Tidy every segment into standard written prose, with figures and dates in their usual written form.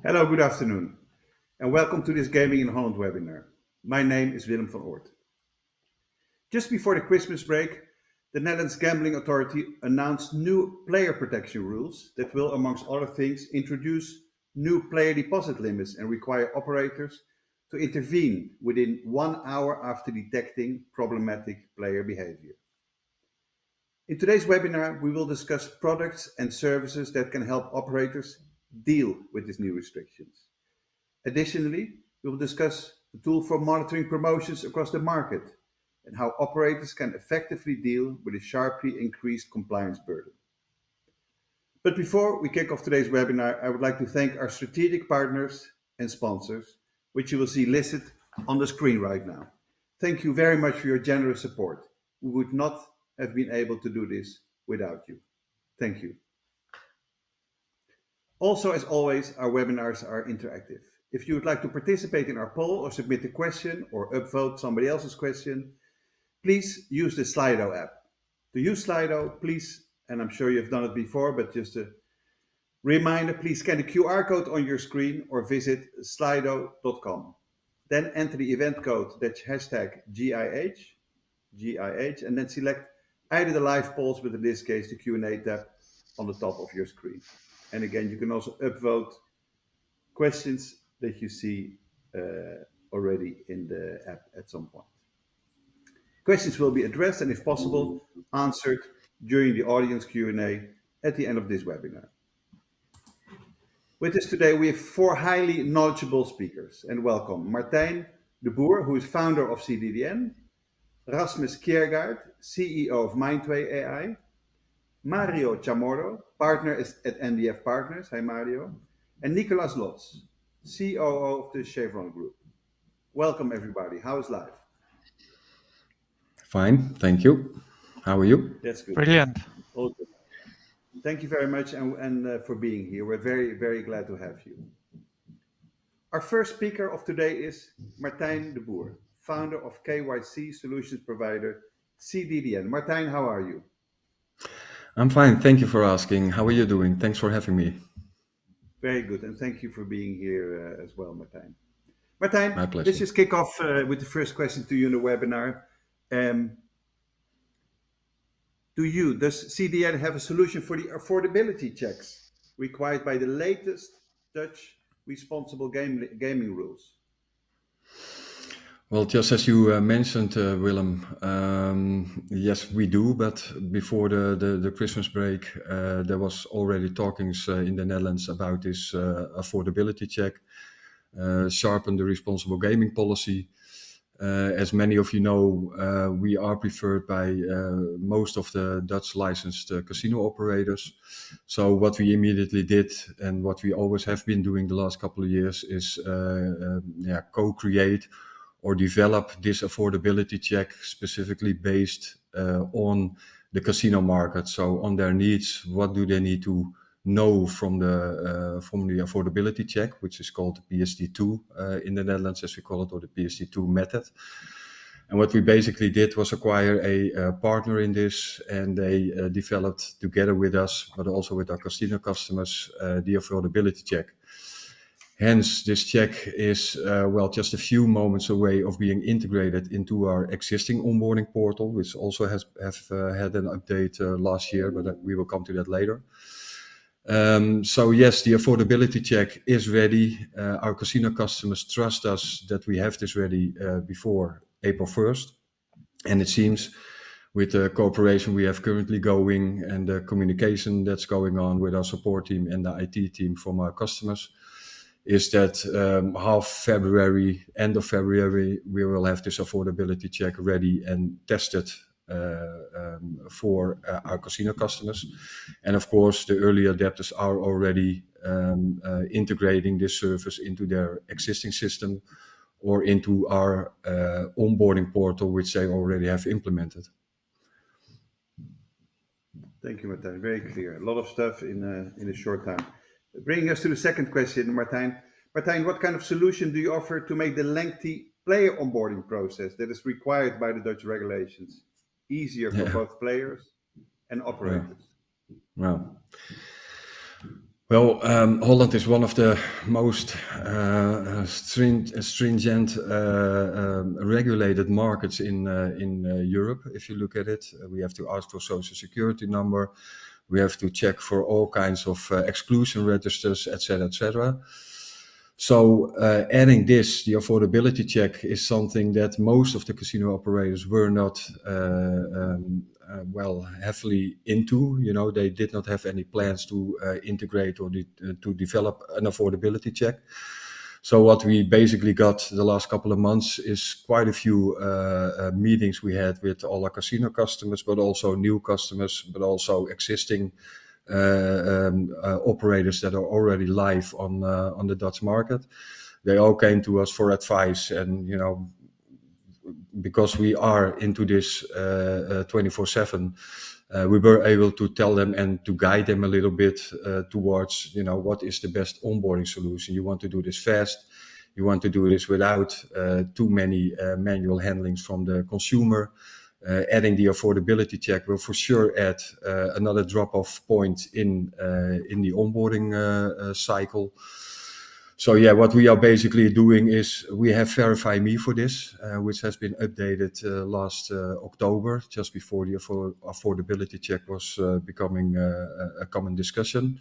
Hello, good afternoon, and welcome to this Gaming in Holland webinar. My name is Willem van Oort. Just before the Christmas break, the Netherlands Gambling Authority announced new player protection rules that will, amongst other things, introduce new player deposit limits and require operators to intervene within 1 hour after detecting problematic player behavior. In today's webinar, we will discuss products and services that can help operators deal with these new restrictions. Additionally, we will discuss the tool for monitoring promotions across the market and how operators can effectively deal with a sharply increased compliance burden. But before we kick off today's webinar, I would like to thank our strategic partners and sponsors, which you will see listed on the screen right now. Thank you very much for your generous support. We would not have been able to do this without you. Thank you. Also, as always, our webinars are interactive. If you would like to participate in our poll or submit a question or upvote somebody else's question, please use the Slido app. To use Slido, please, and I'm sure you've done it before, but just a reminder, please scan the QR code on your screen or visit slido.com. Then enter the event code, that's hashtag GIH, and then select either the live polls, but in this case, the Q&A tab on the top of your screen. And again, you can also upvote questions that you see already in the app at some point. Questions will be addressed and, if possible, answered during the audience Q&A at the end of this webinar. With us today, we have 4 highly knowledgeable speakers, and welcome Martijn de Boer, who is founder of CDDN, Rasmus Kjaergaard, CEO of Mindway AI, Mario Chamorro, partner at NDF Partners, hi Mario, and Nikolas Lotz, COO of the Chevron Group. Welcome everybody, how is life? Fine, thank you. How are you? That's good. Brilliant. All good. Thank you very much and for being here. We're very, very glad to have you. Our first speaker of today is Martijn de Boer, founder of KYC solutions provider CDDN. Martijn, how are you? I'm fine, thank you for asking. How are you doing? Thanks for having me. Very good, and thank you for being here as well, Martijn. Martijn, My pleasure. let's just kick off with the first question to you in the webinar. Does CDN have a solution for the affordability checks required by the latest Dutch responsible gaming rules? Well, just as you mentioned, Willem, yes, we do. But before the Christmas break, there was already talkings in the Netherlands about this affordability check, sharpen the responsible gaming policy. As many of you know, we are preferred by most of the Dutch licensed casino operators. So what we immediately did, and what we always have been doing the last couple of years, is co-create or develop this affordability check specifically based on the casino market. So on their needs, what do they need to know from the affordability check, which is called the PSD2 in the Netherlands, as we call it, or the PSD2 method. And what we basically did was acquire a partner in this, and they developed together with us, but also with our casino customers, the affordability check. Hence, this check is just a few moments away of being integrated into our existing onboarding portal, which also have had an update last year, but we will come to that later. So yes, the affordability check is ready. Our casino customers trust us that we have this ready before April 1st. And it seems with the cooperation we have currently going and the communication that's going on with our support team and the IT team from our customers, is that end of February, we will have this affordability check ready and tested for our casino customers. And of course, the early adapters are already integrating this service into their existing system or into our onboarding portal, which they already have implemented. Thank you, Martijn. Very clear. A lot of stuff in a short time. Bringing us to the second question, Martijn. Martijn, what kind of solution do you offer to make the lengthy player onboarding process that is required by the Dutch regulations easier for both players and operators? Well, Well, Holland is one of the most stringent regulated markets in Europe. If you look at it, we have to ask for social security number. We have to check for all kinds of exclusion registers, etc., etc. So adding this, the affordability check, is something that most of the casino operators were not well heavily into. You know, they did not have any plans to integrate or to develop an affordability check. So what we basically got the last couple of months is quite a few meetings we had with all our casino customers, but also new customers, but also existing operators that are already live on the Dutch market. They all came to us for advice, and you know, because we are into this 24/7, we were able to tell them and to guide them a little bit towards, you know, what is the best onboarding solution. You want to do this fast. You want to do this without too many manual handlings from the consumer. Adding the affordability check will for sure add another drop-off point in the onboarding cycle. So yeah, what we are basically doing is we have Verify Me for this, which has been updated last October, just before the affordability check was becoming a common discussion.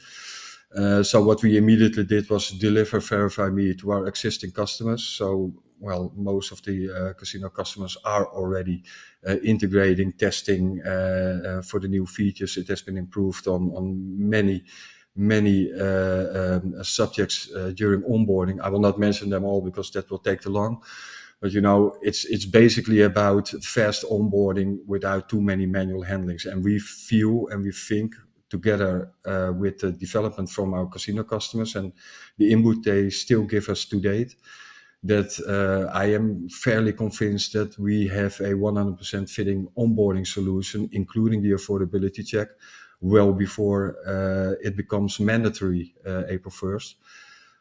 So what we immediately did was deliver Verify Me to our existing customers. So, well, most of the casino customers are already integrating, testing for the new features. It has been improved on many subjects during onboarding. I will not mention them all because that will take too long. But you know, it's basically about fast onboarding without too many manual handlings. And we feel and we think, together with the development from our casino customers and the input they still give us to date, that I am fairly convinced that we have a 100% fitting onboarding solution, including the affordability check, well before it becomes mandatory April 1st.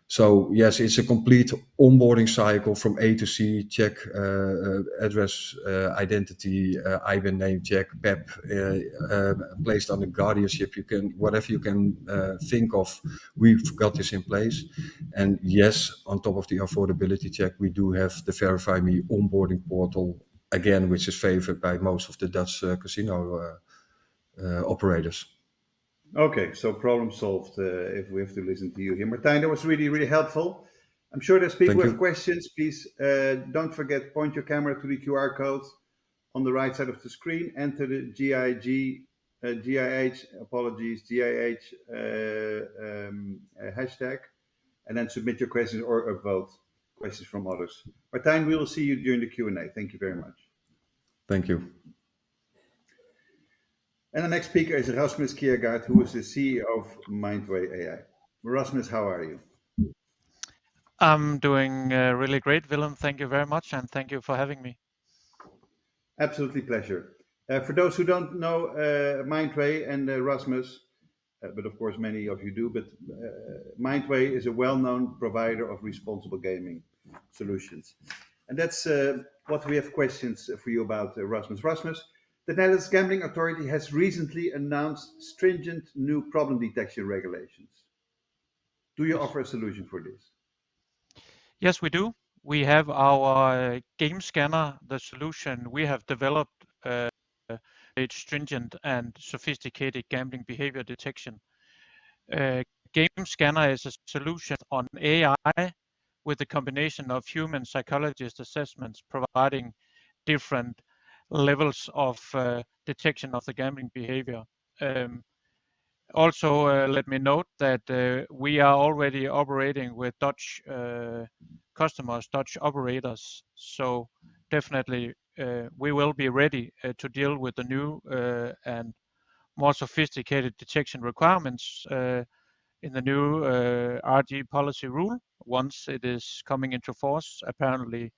So yes, it's a complete onboarding cycle from A to C. Check address, identity, IBAN name check, PEP, placed under guardianship. You can, whatever you can think of, we've got this in place. And yes, on top of the affordability check, we do have the Verify Me onboarding portal again, which is favored by most of the Dutch casino operators. Okay, so problem solved if we have to listen to you here. Martijn, that was really, really helpful. I'm sure there's people Thank who have you. questions. Please don't forget, point your camera to the QR code on the right side of the screen. Enter the GIH, apologies, GIH hashtag, and then submit your questions or vote questions from others. Martijn, we will see you during the Q&A. Thank you very much. Thank you. And the next speaker is Rasmus Kjaergaard, who is the CEO of Mindway AI. Rasmus, how are you? I'm doing really great, Willem. Thank you very much, and thank you for having me. Absolutely pleasure. For those who don't know Mindway and Rasmus, but of course many of you do, but Mindway is a well-known provider of responsible gaming solutions. And that's what we have questions for you about, Rasmus. Rasmus, the Netherlands Gambling Authority has recently announced stringent new problem detection regulations. Do you offer a solution for this? Yes, we do. We have our game scanner, the solution we have developed, it's stringent and sophisticated gambling behavior detection. Game scanner is a solution on AI with a combination of human psychologist assessments providing different levels of detection of the gambling behavior. Also, let me note that we are already operating with Dutch customers, Dutch operators. So definitely we will be ready to deal with the new and more sophisticated detection requirements in the new RG policy rule once it is coming into force, apparently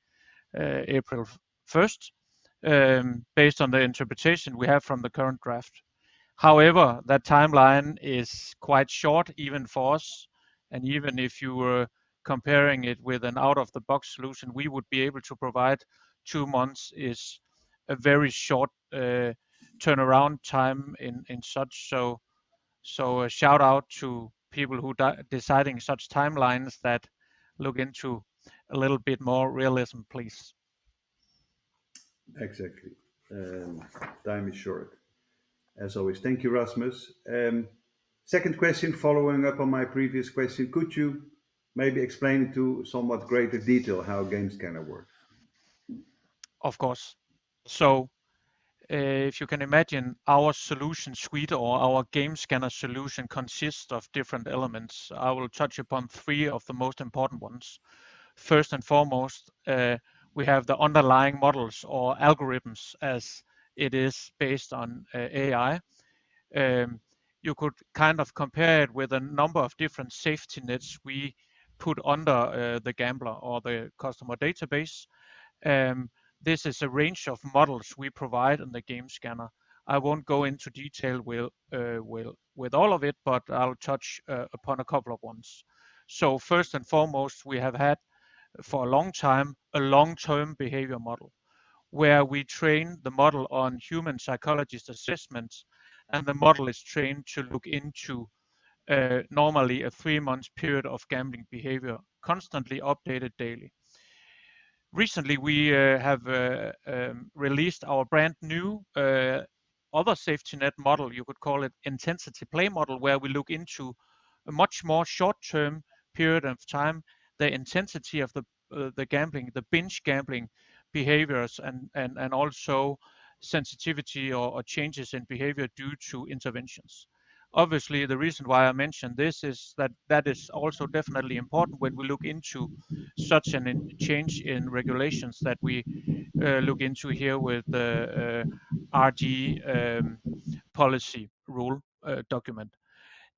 April 1st, based on the interpretation we have from the current draft. However, that timeline is quite short even for us, and even if you were comparing it with an out-of-the-box solution we would be able to provide, 2 months is a very short turnaround time in such. So a shout out to people who deciding such timelines that look into a little bit more realism, please. Exactly. Time is short. As always, thank you, Rasmus. Second question, following up on my previous question, could you maybe explain to somewhat greater detail how Game Scanner works? Of course. So if you can imagine, our solution suite or our game scanner solution consists of different elements. I will touch upon three of the most important ones. First and foremost, we have the underlying models or algorithms, as it is based on AI. You could kind of compare it with a number of different safety nets we put under the gambler or the customer database. This is a range of models we provide in the game scanner. I won't go into detail with all of it, but I'll touch upon a couple of ones. So first and foremost, we have had for a long time a long-term behavior model where we train the model on human psychologist assessments, and the model is trained to look into normally a 3-month period of gambling behavior, constantly updated daily. Recently, we have released our brand new other safety net model, you could call it intensity play model, where we look into a much more short-term period of time, the intensity of the gambling, the binge gambling behaviors, and also sensitivity or changes in behavior due to interventions. Obviously, the reason why I mentioned this is that is also definitely important when we look into such a change in regulations that we look into here with the RG policy rule document.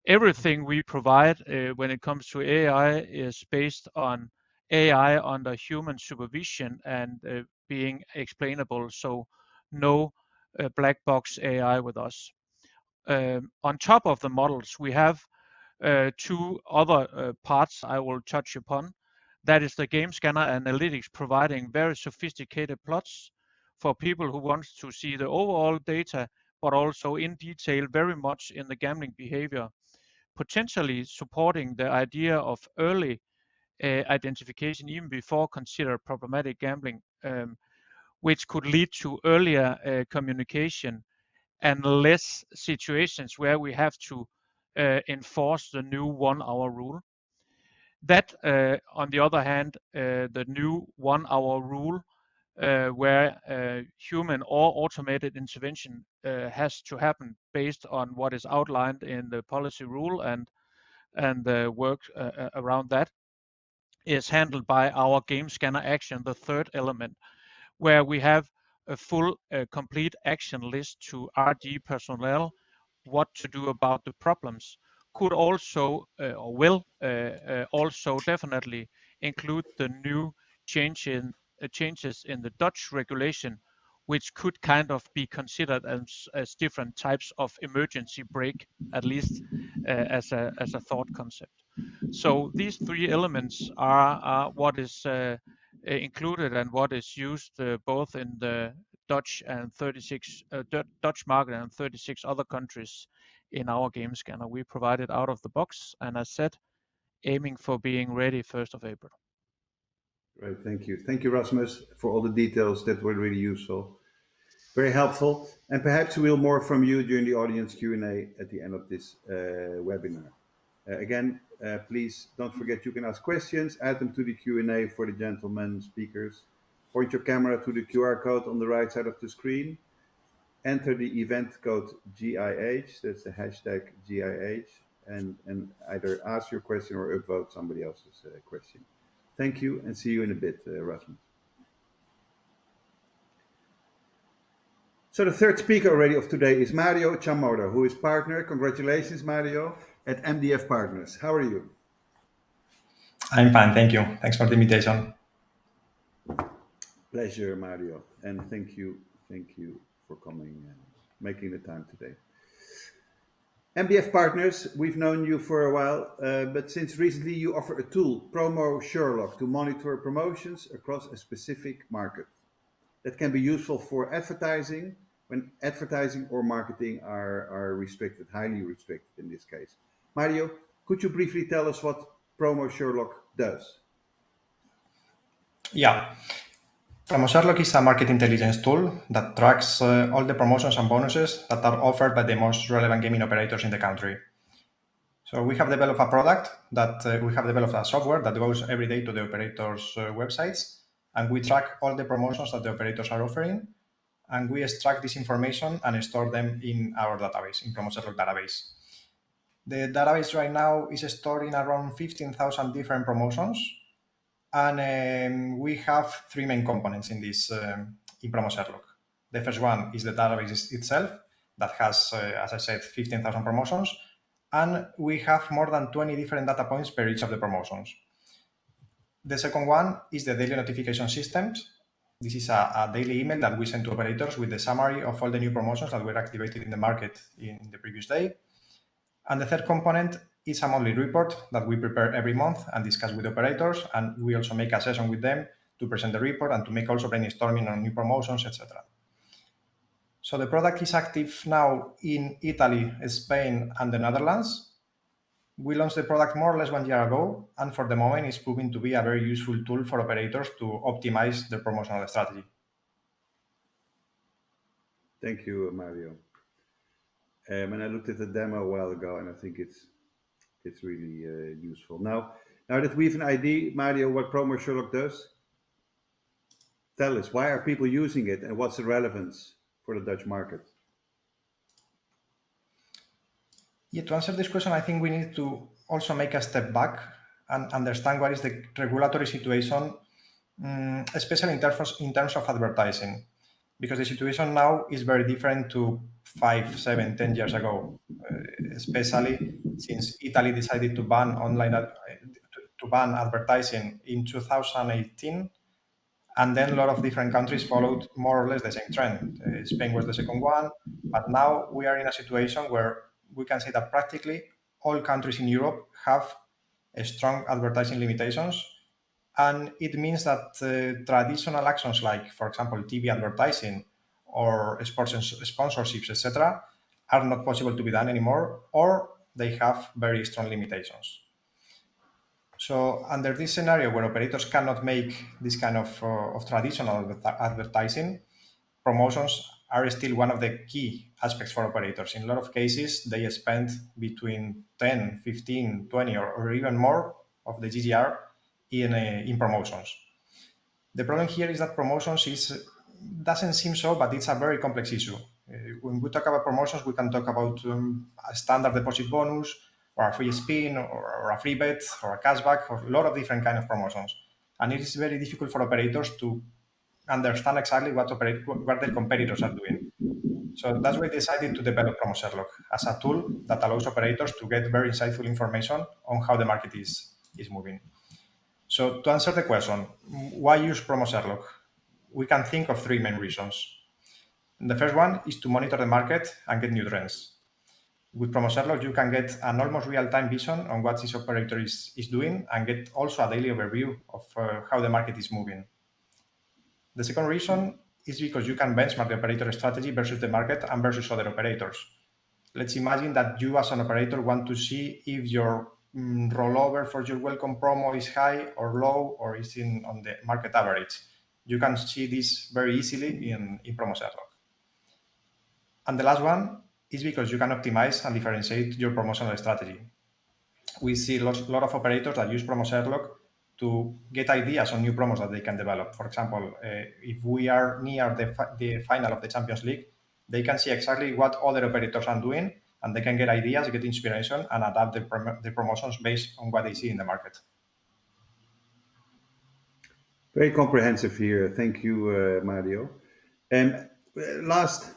Everything we provide when it comes to AI is based on AI under human supervision and being explainable, so no black box AI with us. On top of the models, we have two other parts I will touch upon. That is the game scanner analytics, providing very sophisticated plots for people who want to see the overall data, but also in detail very much in the gambling behavior, potentially supporting the idea of early identification even before considered problematic gambling, which could lead to earlier communication and less situations where we have to enforce the new 1-hour rule. That, on the other hand, the new 1-hour rule, where human or automated intervention has to happen based on what is outlined in the policy rule and the work around that, is handled by our game scanner action, the third element, where we have a full complete action list to RD personnel, what to do about the problems. Could also or will also definitely include the new changes in the Dutch regulation, which could kind of be considered as different types of emergency brake, at least as a thought concept. So these three elements are what is included and what is used both in the Dutch and 36 Dutch market and 36 other countries in our game scanner. We provide it out of the box, and as said, aiming for being ready 1st of April. Great, thank you. Thank you, Rasmus, for all the details that were really useful. Very helpful. And perhaps we'll more from you during the audience Q&A at the end of this webinar. Again, please don't forget you can ask questions, add them to the Q&A for the gentlemen speakers. Point your camera to the QR code on the right side of the screen. Enter the event code GIH, that's the hashtag GIH, and either ask your question or upvote somebody else's question. Thank you, and see you in a bit, Rasmus. So the third speaker already of today is Mario Chamorro, who is partner, congratulations Mario, at MDF Partners. How are you? I'm fine, thank you. Thanks for the invitation. Pleasure, Mario, and thank you for coming and making the time today. MDF Partners, we've known you for a while, but since recently you offer a tool, Promo Sherlock, to monitor promotions across a specific market. That can be useful for advertising when advertising or marketing are restricted, highly restricted in this case. Mario, Could you briefly tell us what Promo Sherlock does? Yeah. Promo Sherlock is a market intelligence tool that tracks all the promotions and bonuses that are offered by the most relevant gaming operators in the country. So we have developed a product that we have developed a software that goes every day to the operators' websites, and we track all the promotions that the operators are offering, and we extract this information and store them in our database, in Promo Sherlock database. The database right now is storing around 15,000 different promotions, and we have three main components in this in Promo Sherlock. The first one is the database itself that has, as I said, 15,000 promotions, and we have more than 20 different data points per each of the promotions. The second one is the daily notification systems. This is a daily email that we send to operators with the summary of all the new promotions that were activated in the market in the previous day. And the third component is a monthly report that we prepare every month and discuss with operators, and we also make a session with them to present the report and to make also brainstorming on new promotions, etc. So the product is active now in Italy, Spain, and the Netherlands. We launched the product more or less 1 year ago, and for the moment it's proving to be a very useful tool for operators to optimize their promotional strategy. Thank you, Mario. And I looked at the demo a while ago, and I think it's really useful. Now that we have an idea, Mario, what Promo Sherlock does, tell us, why are people using it, and what's the relevance for the Dutch market? Yeah, to answer this question, I think we need to also make a step back and understand what is the regulatory situation, especially in terms of advertising, because the situation now is very different to 5, 7, 10 years ago, especially since Italy decided to ban ban advertising in 2018, and then a lot of different countries followed more or less the same trend. Spain was the second one, but now we are in a situation where we can say that practically all countries in Europe have strong advertising limitations, and it means that traditional actions like, for example, TV advertising or sports sponsorships, etc., are not possible to be done anymore, or they have very strong limitations. So under this scenario where operators cannot make this kind of traditional advertising, promotions are still one of the key aspects for operators. In a lot of cases, they spend between 10, 15, 20, or even more of the GGR in promotions. The problem here is that promotions doesn't seem so, but it's a very complex issue. When we talk about promotions, we can talk about a standard deposit bonus, or a free spin, or a free bet, or a cashback, or a lot of different kind of promotions. And it is very difficult for operators to understand exactly what their competitors are doing. So that's why we decided to develop Promo Sherlock as a tool that allows operators to get very insightful information on how the market is moving. So to answer the question, why use Promo Sherlock? We can think of three main reasons. The first one is to monitor the market and get new trends. With Promo Sherlock, you can get an almost real-time vision on what this operator is doing, and get also a daily overview of how the market is moving. The second reason is because you can benchmark the operator strategy versus the market and versus other operators. Let's imagine that you as an operator want to see if your rollover for your welcome promo is high or low, or is on the market average. You can see this very easily in Promo Sherlock. And the last one is because you can optimize and differentiate your promotional strategy. We see a lot of operators that use Promo Sherlock to get ideas on new promos that they can develop. For example, if we are near the final of the Champions League, they can see exactly what other operators are doing, and they can get ideas, get inspiration, and adapt the promotions based on what they see in the market. Very comprehensive here. Thank you, Mario. And last,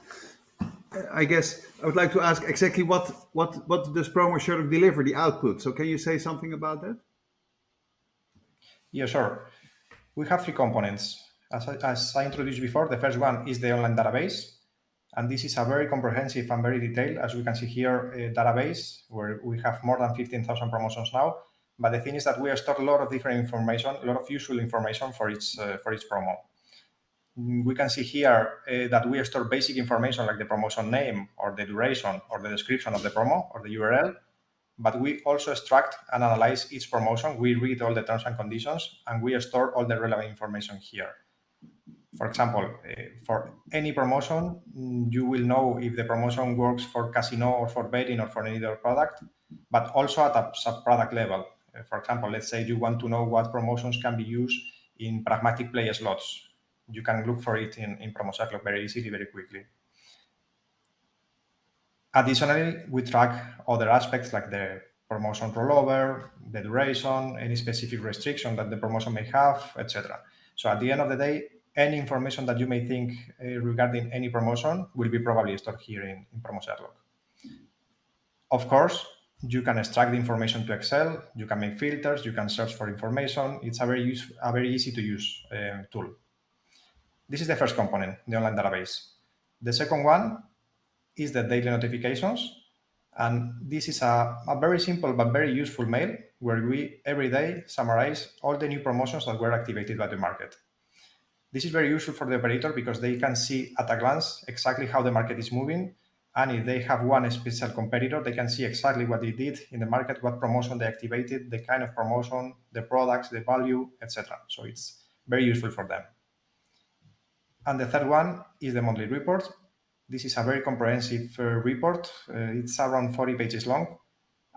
I guess I would like to ask exactly what does Promo Sherlock deliver, the output. So can you say something about that? Yeah, sure. We have three components. As I introduced before, the first one is the online database. And this is a very comprehensive and very detailed, as we can see here, database where we have more than 15,000 promotions now. But the thing is that we store a lot of different information, a lot of useful information for each promo. We can see here that we store basic information like the promotion name, or the duration, or the description of the promo, or the URL. but we also extract and analyze each promotion. We read all the terms and conditions, and we store all the relevant information here. For example, for any promotion, you will know if the promotion works for casino or for betting or for any other product, but also at a sub-product level. For example, let's say you want to know what promotions can be used in pragmatic play slots. You can look for it in PromoSerloc very easily, very quickly. Additionally, we track other aspects like the promotion rollover, the duration, any specific restriction that the promotion may have, etc. So at the end of the day, any information that you may think regarding any promotion will be probably stored here in PromoSerloc. Of course, you can extract the information to Excel, you can make filters, you can search for information. It's a very easy to use tool. This is the first component, the online database. The second one is the daily notifications. And this is a very simple but very useful mail where we every day summarize all the new promotions that were activated by the market. This is very useful for the operator because they can see at a glance exactly how the market is moving. And if they have one special competitor, they can see exactly what they did in the market, what promotion they activated, the kind of promotion, the products, the value, etc. So it's very useful for them. And the third one is the monthly report. This is a very comprehensive report. It's around 40 pages long.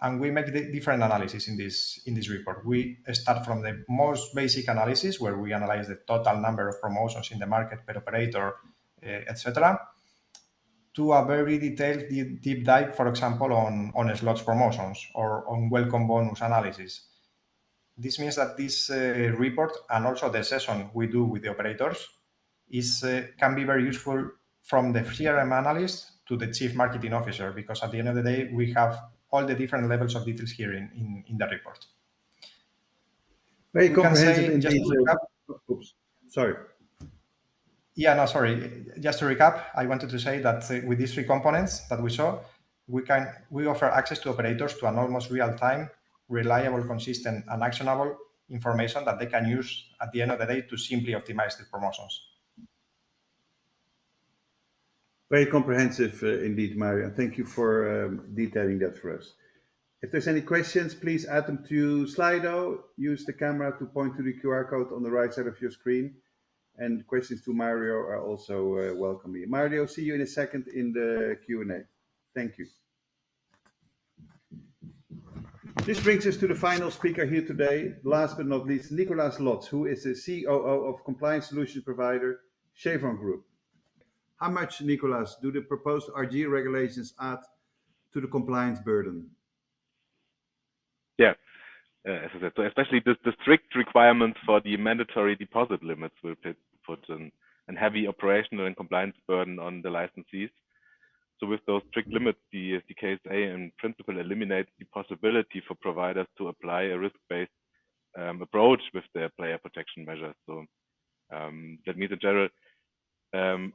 And we make the different analysis in this report. We start from the most basic analysis where we analyze the total number of promotions in the market per operator, etc., to a very detailed deep dive, for example, on slots promotions or on welcome bonus analysis. This means that this report and also the session we do with the operators can be very useful from the CRM analyst to the chief marketing officer, because at the end of the day, we have all the different levels of details here in the report. Very comprehensive indeed. Just to recap, oops, sorry. Yeah, no, sorry. Just to recap, I wanted to say that with these three components that we saw, we offer access to operators to an almost real-time, reliable, consistent, and actionable information that they can use at the end of the day to simply optimize their promotions. Very comprehensive indeed, Mario. Thank you for detailing that for us. If there's any questions, please add them to Slido. Use the camera to point to the QR code on the right side of your screen. And questions to Mario are also welcome here. Mario, see you in a second in the Q&A. Thank you. This brings us to the final speaker here today. Last but not least, Nikolas Lotz, who is the COO of compliance solution provider Chevron Group. How much, Nikolas, do the proposed RG regulations add to the compliance burden? Yeah, as I said, so especially the strict requirements for the mandatory deposit limits will put a heavy operational and compliance burden on the licensees. So with those strict limits, the KSA in principle eliminates the possibility for providers to apply a risk-based approach with their player protection measures. So that means in general,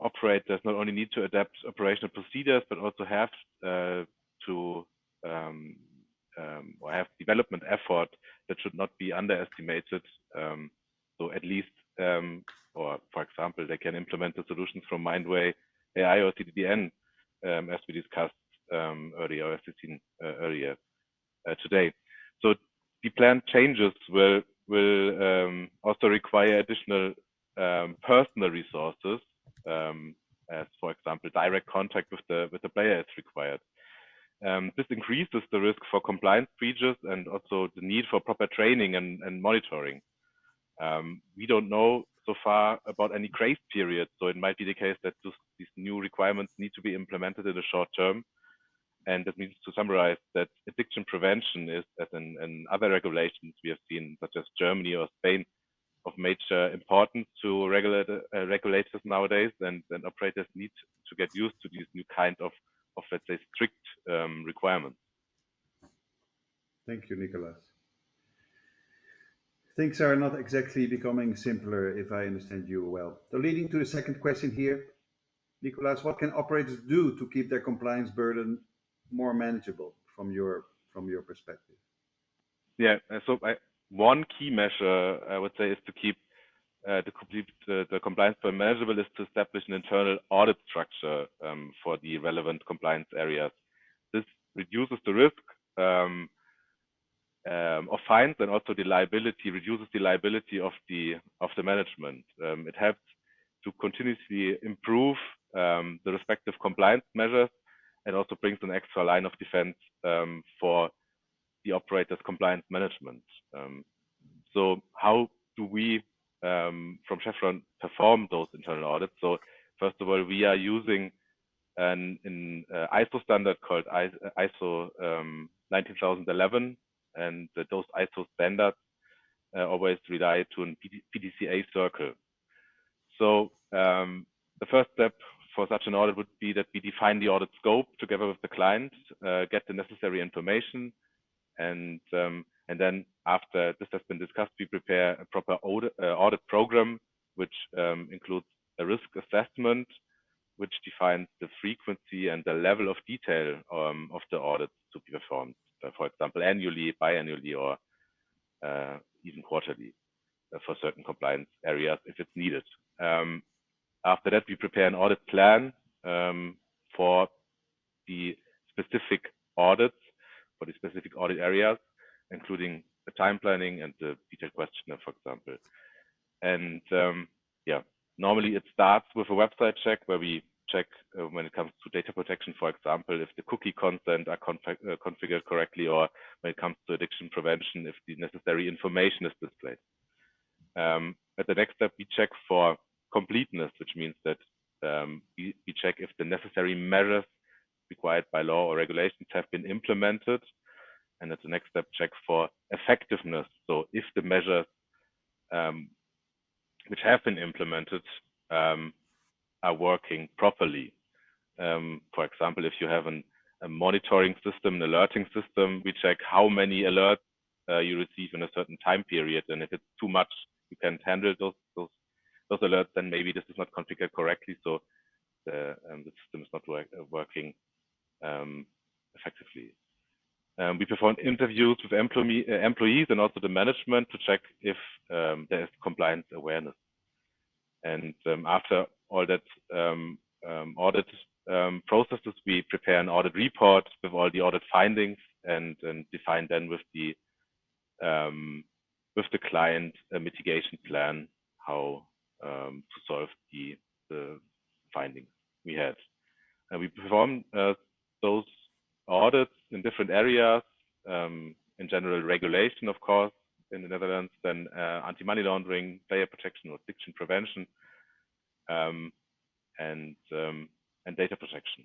operators not only need to adapt operational procedures, but also have to or have development effort that should not be underestimated. So at least, or for example, they can implement the solutions from Mindway, AI or CDDN, as we discussed earlier, or as we've seen earlier today. So the planned changes will also require additional personal resources, as for example, direct contact with the player is required. This increases the risk for compliance breaches and also the need for proper training and monitoring. We don't know so far about any grace period, so it might be the case that these new requirements need to be implemented in the short term. And that means, to summarize, that addiction prevention is, as in other regulations we have seen, such as Germany or Spain, of major importance to regulators nowadays, and operators need to get used to these new kind of let's say, strict requirements. Thank you, Nikolas. Things are not exactly becoming simpler, if I understand you well. So leading to the second question here, Nikolas, what can operators do to keep their compliance burden more manageable from your perspective? Yeah, so one key measure I would say is to keep the compliance burden manageable is to establish an internal audit structure for the relevant compliance areas. This reduces the risk of fines, and also the liability reduces the liability of the management. It helps to continuously improve the respective compliance measures, and also brings an extra line of defense for the operator's compliance management. So how do we from Chevron perform those internal audits? So first of all, we are using an ISO standard called ISO 19011, and those ISO standards always rely to a PDCA circle. So the first step for such an audit would be that we define the audit scope together with the client, get the necessary information, and then after this has been discussed, we prepare a proper audit program, which includes a risk assessment, which defines the frequency and the level of detail of the audits to be performed, for example, annually, biannually, or even quarterly for certain compliance areas if it's needed. After that, we prepare an audit plan for the specific audits, for the specific audit areas, including the time planning and the detailed questionnaire, for example. And normally it starts with a website check where we check when it comes to data protection, for example, if the cookie consent are configured correctly, or when it comes to addiction prevention, if the necessary information is displayed. At the next step, we check for completeness, which means that we check if the necessary measures required by law or regulations have been implemented. And at the next step, check for effectiveness. So if the measures which have been implemented are working properly. For example, if you have a monitoring system, an alerting system, we check how many alerts you receive in a certain time period. And if it's too much, you can't handle those alerts, then maybe this is not configured correctly. So the system is not working effectively. We perform interviews with employees and also the management to check if there is compliance awareness. And after all that audit processes, we prepare an audit report with all the audit findings, and define then with the client a mitigation plan how to solve the findings we had. And we perform those audits in different areas, in general regulation, of course, in the Netherlands, then anti-money laundering, player protection or addiction prevention, and data protection.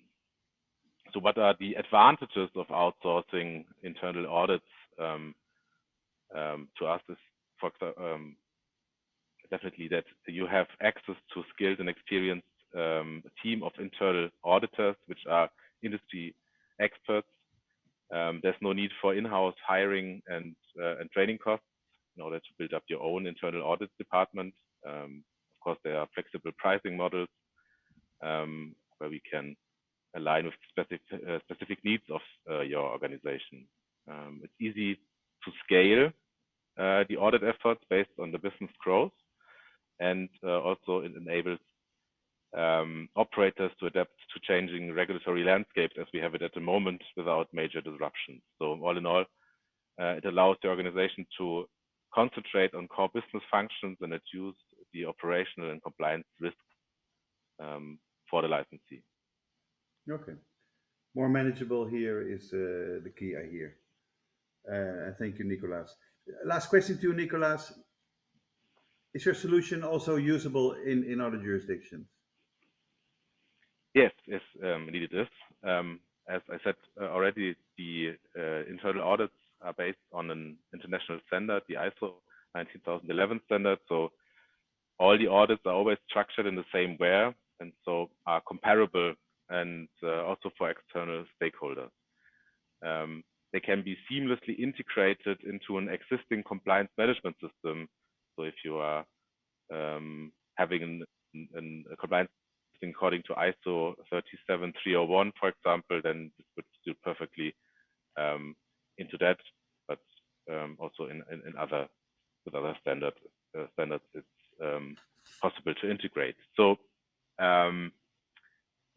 So what are the advantages of outsourcing internal audits to us is definitely that you have access to skilled and experienced team of internal auditors, which are industry experts. There's no need for in-house hiring and training costs in order to build up your own internal audit department. Of course, there are flexible pricing models where we can align with specific needs of your organization. It's easy to scale the audit efforts based on the business growth, and also it enables operators to adapt to changing regulatory landscapes as we have it at the moment without major disruptions. So all in all, it allows the organization to concentrate on core business functions and reduce the operational and compliance risks for the licensee. Okay. More manageable here is the key, I hear. Thank you, Nikolas. Last question to you, Nikolas. Is your solution also usable in other jurisdictions? Yes, indeed it is. As I said already, the internal audits are based on an international standard, the ISO 19011 standard. So all the audits are always structured in the same way, and so are comparable, and also for external stakeholders. They can be seamlessly integrated into an existing compliance management system. So if you are having a compliance system according to ISO 37301, for example, then this would suit perfectly into that, but also in other standards it's possible to integrate. So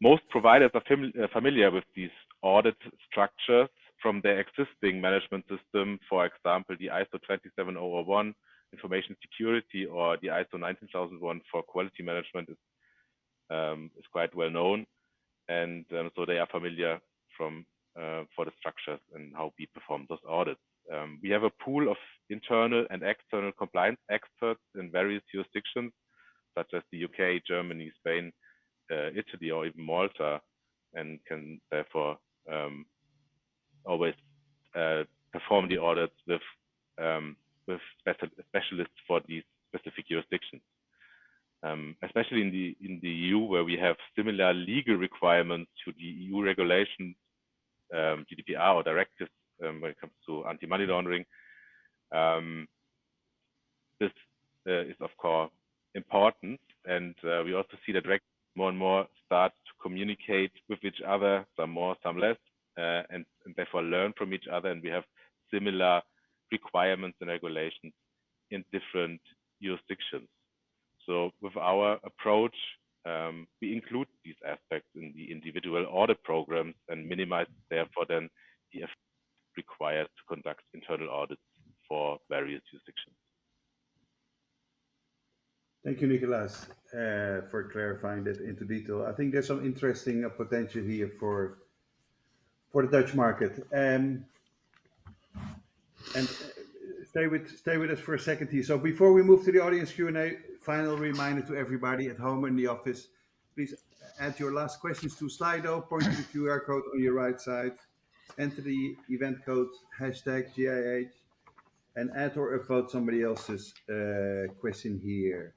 most providers are familiar with these audit structures from their existing management system, for example, the ISO 27001 information security or the ISO 19001 for quality management is quite well known, and so they are familiar for the structures and how we perform those audits. We have a pool of internal and external compliance experts in various jurisdictions, such as the UK, Germany, Spain, Italy, or even Malta, and can therefore always perform the audits with specialists for these specific jurisdictions. Especially in the EU, where we have similar legal requirements to the EU regulations, GDPR or directives when it comes to anti-money laundering. This is of course important, and we also see that more and more start to communicate with each other, some more, some less, and therefore learn from each other, and we have similar requirements and regulations in different jurisdictions. So with our approach, we include these aspects in the individual audit programs and minimize therefore then the effort required to conduct internal audits for various jurisdictions. Thank you, Nikolas, for clarifying that into detail. I think there's some interesting potential here for the Dutch market. And stay with us for a second here. So before we move to the audience Q&A, final reminder to everybody at home or in the office, please add your last questions to Slido, point to the QR code on your right side, enter the event code #GIH, and add or upvote somebody else's question here.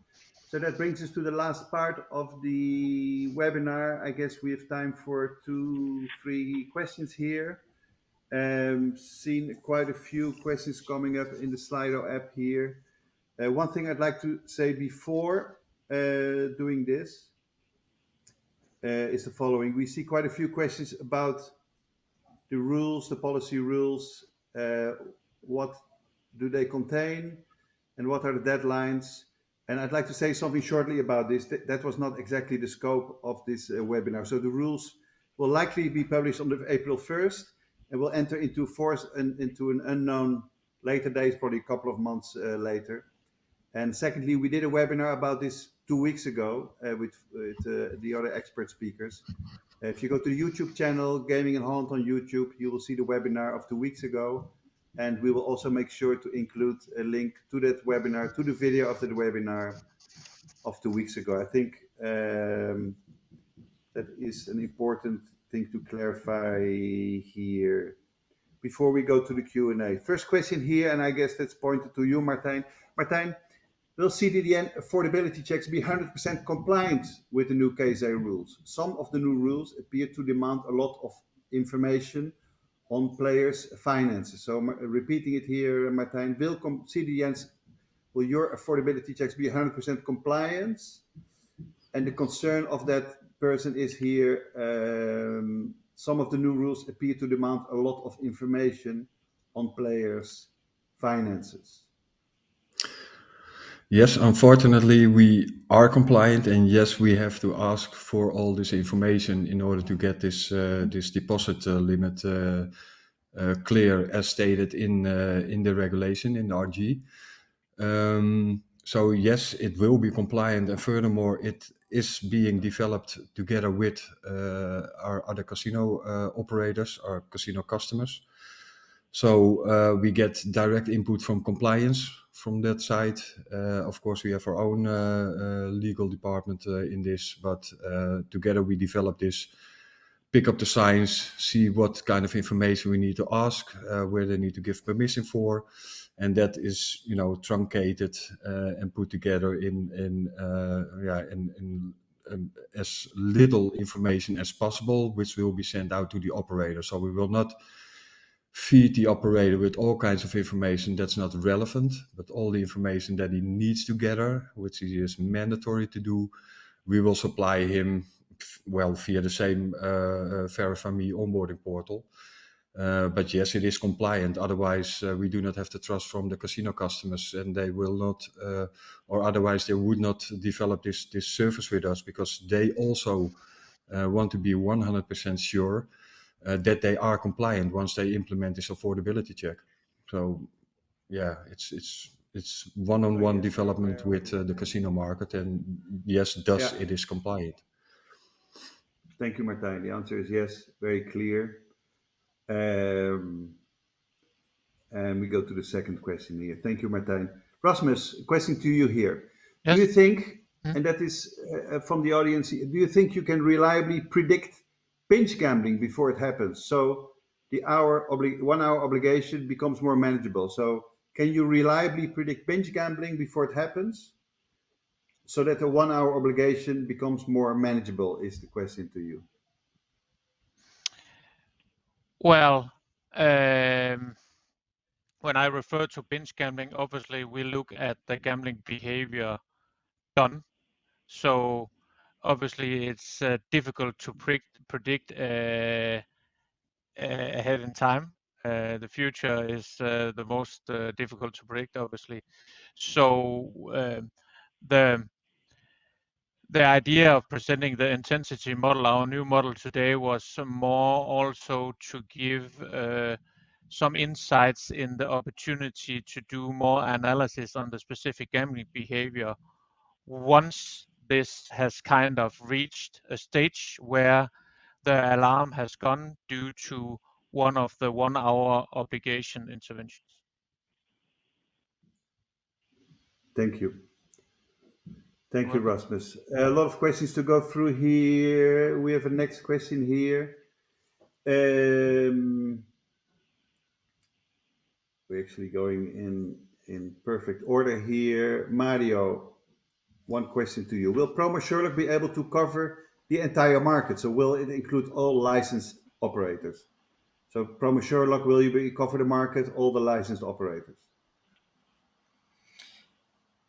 So that brings us to the last part of the webinar. I guess we have time for 2-3 questions here. Seen quite a few questions coming up in the Slido app here. One thing I'd like to say before doing this is the following. We see quite a few questions about the rules, the policy rules, what do they contain, and what are the deadlines? And I'd like to say something shortly about this. That was not exactly the scope of this webinar. So the rules will likely be published on April 1st and will enter into force and into an unknown later date, probably a couple of months later. And secondly, we did a webinar about this 2 weeks ago with the other expert speakers. If you go to the YouTube channel, Gaming in Holland on YouTube, you will see the webinar of 2 weeks ago. And we will also make sure to include a link to that webinar, to the video of the webinar of 2 weeks ago. I think that is an important thing to clarify here before we go to the Q&A. First question here, and I guess that's pointed to you, Martijn. Martijn, will CDDN affordability checks be 100% compliant with the new KSA rules? Some of the new rules appear to demand a lot of information on players' finances. So repeating it here, Martijn, will your affordability checks be 100% compliant? And the concern of that person is here, some of the new rules appear to demand a lot of information on players' finances. Yes, unfortunately, we are compliant, and yes, we have to ask for all this information in order to get this deposit limit clear, as stated in the regulation in the RG. So yes, it will be compliant, and furthermore, it is being developed together with our other casino operators, our casino customers. So we get direct input from compliance from that side. Of course, we have our own legal department in this, but together we develop this, pick up the science, see what kind of information we need to ask, where they need to give permission for, and that is, truncated and put together in as little information as possible, which will be sent out to the operator. So we will not feed the operator with all kinds of information that's not relevant, but all the information that he needs to gather, which he is mandatory to do, we will supply him via the same Verify.me onboarding portal. But yes, it is compliant. Otherwise, we do not have the trust from the casino customers, and they will not, or otherwise they would not develop this service with us, because they also want to be 100% sure that they are compliant once they implement this affordability check. So yeah, it's one-on-one development with the casino market, and yes, thus it is compliant. Thank you, Martijn. The answer is yes, very clear. And we go to the second question here. Thank you, Martijn. Rasmus, question to you here. Yes. Do you think, and that is from the audience, do you think you can reliably predict pinch gambling before it happens? So the 1 hour obligation becomes more manageable. So can you reliably predict pinch gambling before it happens? So that the 1 hour obligation becomes more manageable is the question to you. Well, when I refer to binge gambling, obviously we look at the gambling behavior done. So obviously it's difficult to predict ahead in time. The future is the most difficult to predict, obviously. So the idea of presenting the intensity model, our new model today, was more also to give some insights in the opportunity to do more analysis on the specific gambling behavior once this has kind of reached a stage where the alarm has gone due to one of the 1 hour obligation interventions. Thank you. Thank you, Rasmus. A lot of questions to go through here. We have a next question here. We're actually going in perfect order here. Mario, one question to you. Will Promo Sherlock be able to cover the entire market? So will it include all licensed operators? So Promo Sherlock, will you cover the market, all the licensed operators?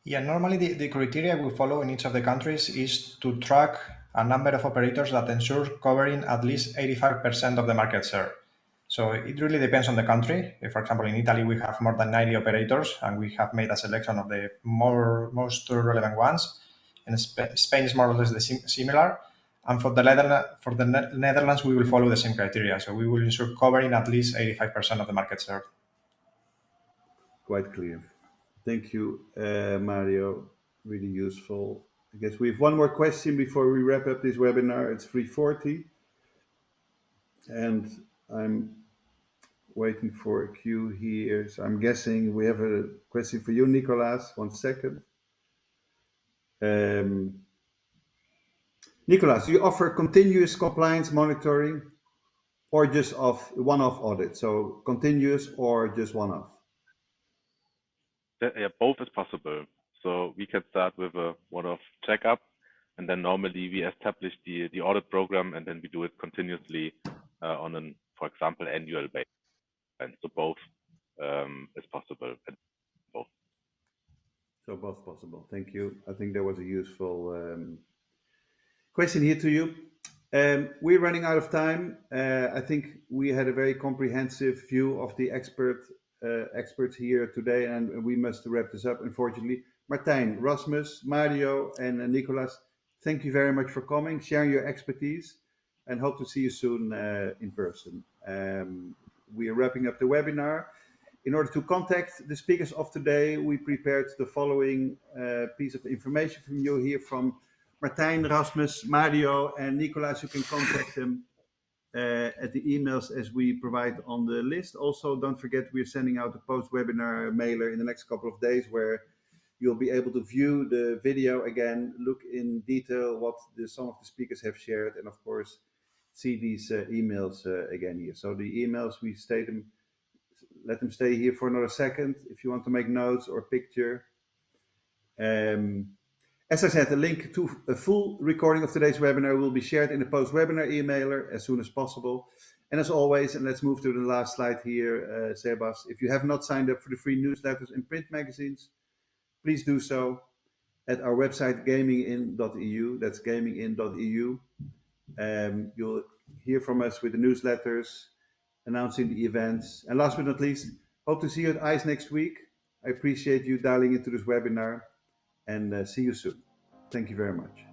Yeah, normally the criteria we follow in each of the countries is to track a number of operators that ensure covering at least 85% of the market share. So it really depends on the country. For example, in Italy, we have more than 90 operators, and we have made a selection of the most relevant ones. In Spain is more or less similar. And for the Netherlands, we will follow the same criteria. So we will ensure covering at least 85% of the market share. Quite clear. Thank you, Mario. Really useful. I guess we have one more question before we wrap up this webinar. It's 3:40. And I'm waiting for a queue here. So I'm guessing we have a question for you, Nikolas. 1 second. Nikolas, do you offer continuous compliance monitoring or just one-off audit? So continuous or just one-off? Yeah, both is possible. So we can start with a one-off checkup, and then normally we establish the audit program, and then we do it continuously on an, for example, annual basis. And so both is possible. Both. So both possible. Thank you. I think that was a useful question here to you. We're running out of time. I think we had a very comprehensive view of the experts here today, and we must wrap this up, unfortunately. Martijn, Rasmus, Mario, and Nikolas, thank you very much for coming, sharing your expertise, and hope to see you soon in person. We are wrapping up the webinar. In order to contact the speakers of today, we prepared the following piece of information from you here from Martijn, Rasmus, Mario, and Nikolas. You can contact them at the emails as we provide on the list. Also, don't forget we're sending out a post-webinar mailer in the next couple of days where you'll be able to view the video again, look in detail what some of the speakers have shared, and of course, see these emails again here. So the emails, let them stay here for another second if you want to make notes or picture. As I said, a link to a full recording of today's webinar will be shared in the post-webinar emailer as soon as possible. And as always, and let's move to the last slide here, Sebas, if you have not signed up for the free newsletters and print magazines, please do so at our website, gamingin.eu. That's gamingin.eu. You'll hear from us with the newsletters, announcing the events. And last but not least, hope to see you at ICE next week. I appreciate you dialing into this webinar, and see you soon. Thank you very much.